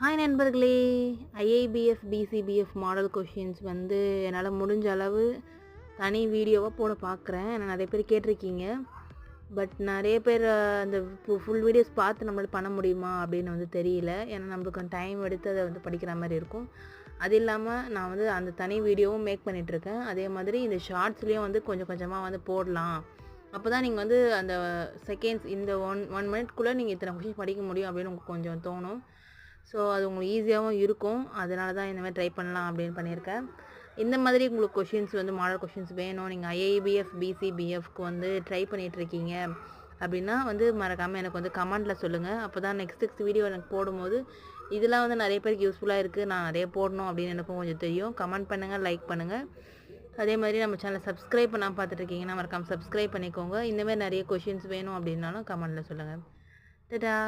Hi நண்பர்களே! ஐஐபிஎஃப், பிசிபிஎஃப் model questions வந்து என்னால் முடிஞ்ச அளவு தனி வீடியோவாக போட பார்க்குறேன். ஏன்னா நிறைய பேர் கேட்டிருக்கீங்க. பட் நிறைய பேர் அந்த ஃபுல் வீடியோஸ் பார்த்து நம்மளால் பண்ண முடியுமா அப்படின்னு வந்து தெரியல. ஏன்னா நம்மளுக்கு டைம் எடுத்து அதை வந்து படிக்கிற மாதிரி இருக்கும். அது இல்லாமல் நான் வந்து அந்த தனி வீடியோவும் மேக் பண்ணிகிட்ருக்கேன். அதே மாதிரி இந்த ஷார்ட்ஸ்லேயும் வந்து கொஞ்சம் கொஞ்சமாக வந்து போடலாம். அப்போ தான் நீங்கள் வந்து அந்த செகண்ட்ஸ் இந்த ஒன் மினிட்குள்ளே நீங்கள் இத்தனை கொஷின்ஸ் படிக்க முடியும் அப்படின்னு உங்களுக்கு கொஞ்சம் தோணும். ஸோ அது உங்களுக்கு ஈஸியாகவும் இருக்கும். அதனால தான் இந்த மாதிரி ட்ரை பண்ணலாம் அப்படின்னு பண்ணியிருக்கேன். இந்த மாதிரி உங்களுக்கு கொஷின்ஸ் வந்து மாடல் கொஷின்ஸ் வேணும், நீங்கள் ஐஐபிஎஃப், பிசிபிஎஃப்க்கு வந்து ட்ரை பண்ணிகிட்ருக்கீங்க அப்படின்னா வந்து மறக்காமல் எனக்கு வந்து கமெண்ட்டில் சொல்லுங்கள். அப்போ தான் நெக்ஸ்ட் வீடியோ எனக்கு போடும்போது இதெல்லாம் வந்து நிறைய பேருக்கு யூஸ்ஃபுல்லாக இருக்குது, நான் நிறைய போடணும் அப்படின்னு எனக்கும் கொஞ்சம் தெரியும். கமெண்ட் பண்ணுங்கள், லைக் பண்ணுங்கள். அதே மாதிரி நம்ம சேனலை சப்ஸ்கிரைப் பண்ணாமல் பார்த்துட்ருக்கீங்கன்னா மறக்காமல் சப்ஸ்கிரைப் பண்ணிக்கோங்க. இந்தமாதிரி நிறைய கொஷின்ஸ் வேணும் அப்படின்னாலும் கமெண்ட்டில் சொல்லுங்கள். டடா!